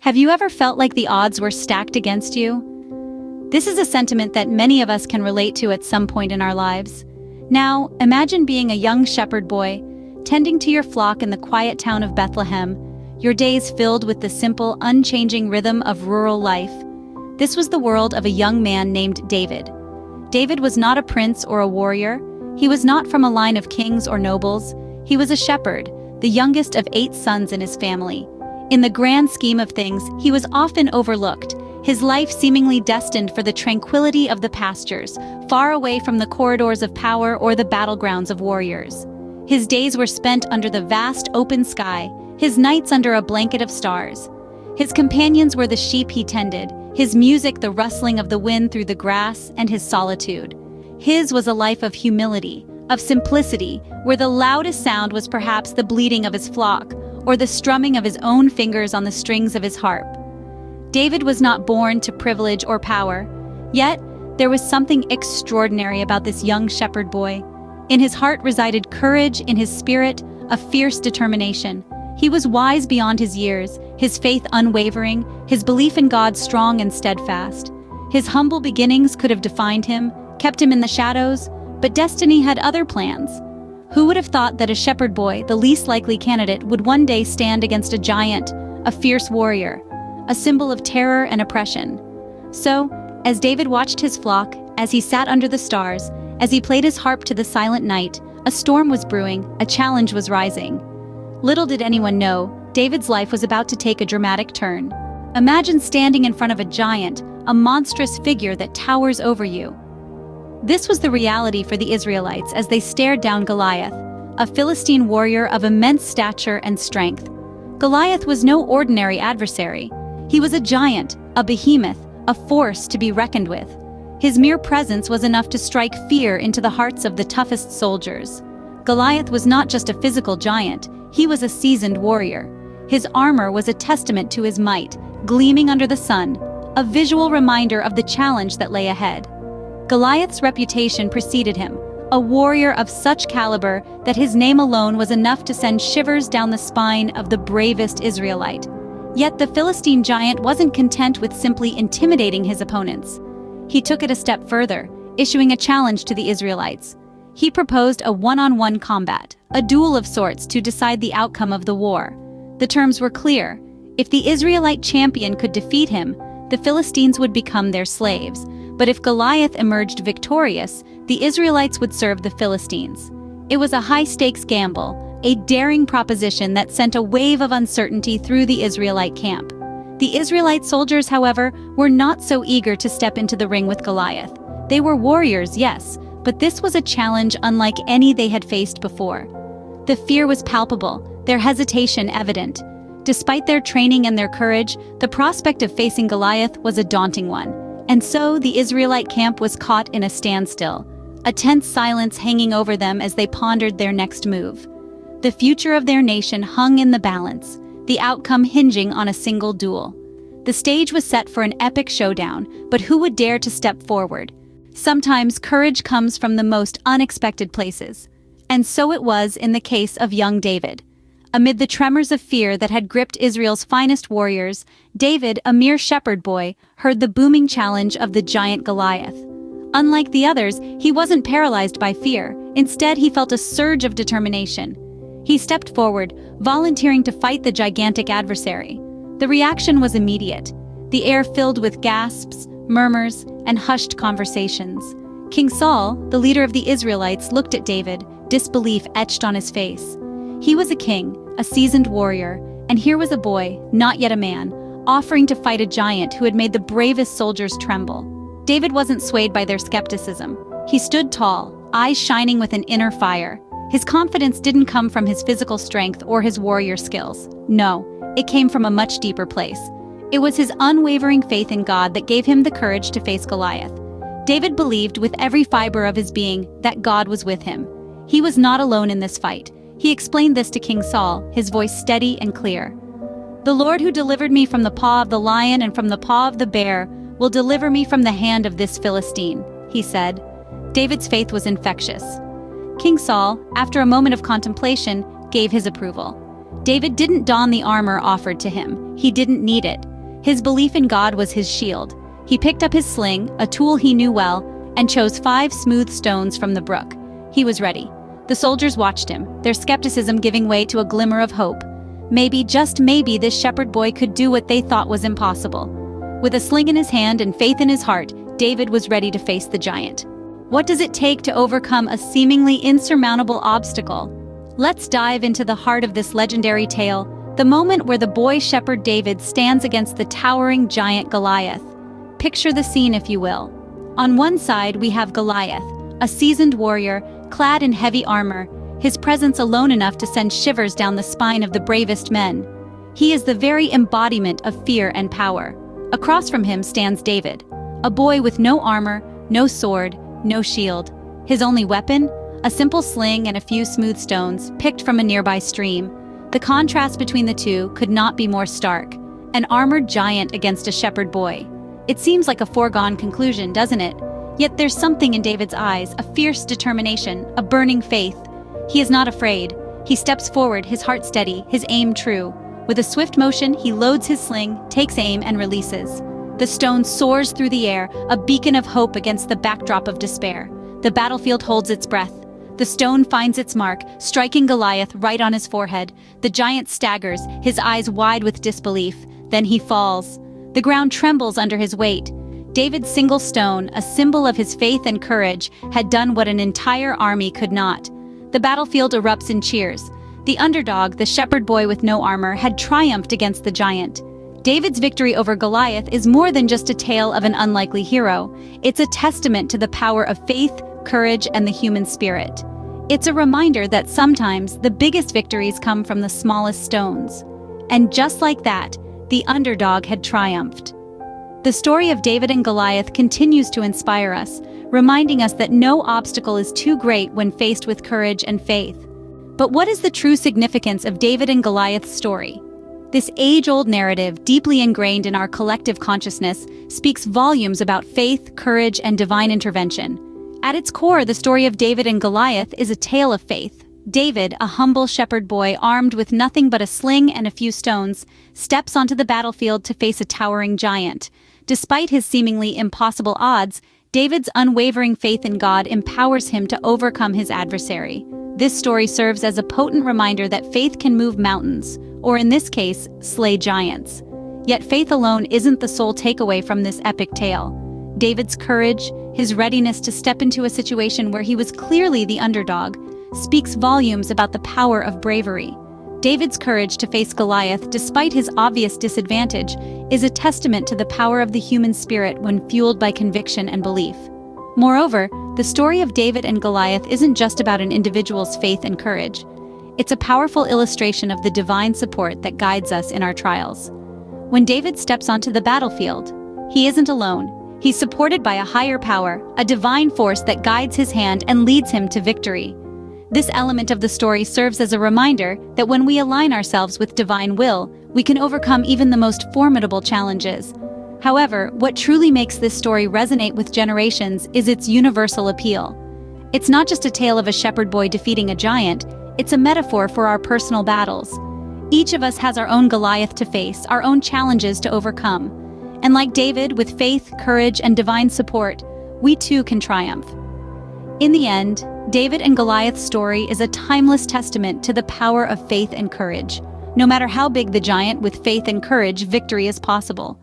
Have you ever felt like the odds were stacked against you? This is a sentiment that many of us can relate to at some point in our lives. Now, imagine being a young shepherd boy, tending to your flock in the quiet town of Bethlehem, your days filled with the simple, unchanging rhythm of rural life. This was the world of a young man named David. David was not a prince or a warrior. He was not from a line of kings or nobles. He was a shepherd, the youngest of 8 sons in his family. In the grand scheme of things, he was often overlooked, his life seemingly destined for the tranquility of the pastures, far away from the corridors of power or the battlegrounds of warriors. His days were spent under the vast open sky, his nights under a blanket of stars. His companions were the sheep he tended, his music the rustling of the wind through the grass, and his solitude. His was a life of humility, of simplicity, where the loudest sound was perhaps the bleating of his flock, or the strumming of his own fingers on the strings of his harp. David was not born to privilege or power, yet there was something extraordinary about this young shepherd boy. In his heart resided courage, in his spirit, a fierce determination. He was wise beyond his years, his faith unwavering, his belief in God strong and steadfast. His humble beginnings could have defined him, kept him in the shadows, but destiny had other plans. Who would have thought that a shepherd boy, the least likely candidate, would one day stand against a giant, a fierce warrior, a symbol of terror and oppression? So, as David watched his flock, as he sat under the stars, as he played his harp to the silent night, a storm was brewing, a challenge was rising. Little did anyone know, David's life was about to take a dramatic turn. Imagine standing in front of a giant, a monstrous figure that towers over you. This was the reality for the Israelites as they stared down Goliath, a Philistine warrior of immense stature and strength. Goliath was no ordinary adversary. He was a giant, a behemoth, a force to be reckoned with. His mere presence was enough to strike fear into the hearts of the toughest soldiers. Goliath was not just a physical giant, he was a seasoned warrior. His armor was a testament to his might, gleaming under the sun, a visual reminder of the challenge that lay ahead. Goliath's reputation preceded him, a warrior of such caliber that his name alone was enough to send shivers down the spine of the bravest Israelite. Yet the Philistine giant wasn't content with simply intimidating his opponents. He took it a step further, issuing a challenge to the Israelites. He proposed a one-on-one combat, a duel of sorts to decide the outcome of the war. The terms were clear. If the Israelite champion could defeat him, the Philistines would become their slaves. But if Goliath emerged victorious, the Israelites would serve the Philistines. It was a high-stakes gamble, a daring proposition that sent a wave of uncertainty through the Israelite camp. The Israelite soldiers, however, were not so eager to step into the ring with Goliath. They were warriors, yes, but this was a challenge unlike any they had faced before. The fear was palpable, their hesitation evident. Despite their training and their courage, the prospect of facing Goliath was a daunting one. And so the Israelite camp was caught in a standstill, a tense silence hanging over them as they pondered their next move. The future of their nation hung in the balance, the outcome hinging on a single duel. The stage was set for an epic showdown, but who would dare to step forward? Sometimes courage comes from the most unexpected places. And so it was in the case of young David. Amid the tremors of fear that had gripped Israel's finest warriors, David, a mere shepherd boy, heard the booming challenge of the giant Goliath. Unlike the others, he wasn't paralyzed by fear. Instead, he felt a surge of determination. He stepped forward, volunteering to fight the gigantic adversary. The reaction was immediate. The air filled with gasps, murmurs, and hushed conversations. King Saul, the leader of the Israelites, looked at David, disbelief etched on his face. He was a king, a seasoned warrior, and here was a boy, not yet a man, offering to fight a giant who had made the bravest soldiers tremble. David wasn't swayed by their skepticism. He stood tall, eyes shining with an inner fire. His confidence didn't come from his physical strength or his warrior skills. No, it came from a much deeper place. It was his unwavering faith in God that gave him the courage to face Goliath. David believed with every fiber of his being that God was with him. He was not alone in this fight. He explained this to King Saul, his voice steady and clear. "The Lord who delivered me from the paw of the lion and from the paw of the bear will deliver me from the hand of this Philistine," he said. David's faith was infectious. King Saul, after a moment of contemplation, gave his approval. David didn't don the armor offered to him. He didn't need it. His belief in God was his shield. He picked up his sling, a tool he knew well, and chose 5 smooth stones from the brook. He was ready. The soldiers watched him, their skepticism giving way to a glimmer of hope. Maybe, just maybe, this shepherd boy could do what they thought was impossible. With a sling in his hand and faith in his heart, David was ready to face the giant. What does it take to overcome a seemingly insurmountable obstacle? Let's dive into the heart of this legendary tale, the moment where the boy shepherd David stands against the towering giant Goliath. Picture the scene, if you will. On one side, we have Goliath, a seasoned warrior, clad in heavy armor, his presence alone enough to send shivers down the spine of the bravest men. He is the very embodiment of fear and power. Across from him stands David, a boy with no armor, no sword, no shield. His only weapon? A simple sling and a few smooth stones, picked from a nearby stream. The contrast between the two could not be more stark. An armored giant against a shepherd boy. It seems like a foregone conclusion, doesn't it? Yet there's something in David's eyes, a fierce determination, a burning faith. He is not afraid. He steps forward, his heart steady, his aim true. With a swift motion, he loads his sling, takes aim, and releases. The stone soars through the air, a beacon of hope against the backdrop of despair. The battlefield holds its breath. The stone finds its mark, striking Goliath right on his forehead. The giant staggers, his eyes wide with disbelief. Then he falls. The ground trembles under his weight. David's single stone, a symbol of his faith and courage, had done what an entire army could not. The battlefield erupts in cheers. The underdog, the shepherd boy with no armor, had triumphed against the giant. David's victory over Goliath is more than just a tale of an unlikely hero. It's a testament to the power of faith, courage, and the human spirit. It's a reminder that sometimes the biggest victories come from the smallest stones. And just like that, the underdog had triumphed. The story of David and Goliath continues to inspire us, reminding us that no obstacle is too great when faced with courage and faith. But what is the true significance of David and Goliath's story? This age-old narrative, deeply ingrained in our collective consciousness, speaks volumes about faith, courage, and divine intervention. At its core, the story of David and Goliath is a tale of faith. David, a humble shepherd boy armed with nothing but a sling and a few stones, steps onto the battlefield to face a towering giant. Despite his seemingly impossible odds, David's unwavering faith in God empowers him to overcome his adversary. This story serves as a potent reminder that faith can move mountains, or in this case, slay giants. Yet faith alone isn't the sole takeaway from this epic tale. David's courage, his readiness to step into a situation where he was clearly the underdog, speaks volumes about the power of bravery. David's courage to face Goliath, despite his obvious disadvantage, is a testament to the power of the human spirit when fueled by conviction and belief. Moreover, the story of David and Goliath isn't just about an individual's faith and courage. It's a powerful illustration of the divine support that guides us in our trials. When David steps onto the battlefield, he isn't alone. He's supported by a higher power, a divine force that guides his hand and leads him to victory. This element of the story serves as a reminder that when we align ourselves with divine will, we can overcome even the most formidable challenges. However, what truly makes this story resonate with generations is its universal appeal. It's not just a tale of a shepherd boy defeating a giant, it's a metaphor for our personal battles. Each of us has our own Goliath to face, our own challenges to overcome. And like David, with faith, courage, and divine support, we too can triumph. In the end, David and Goliath's story is a timeless testament to the power of faith and courage. No matter how big the giant, with faith and courage, victory is possible.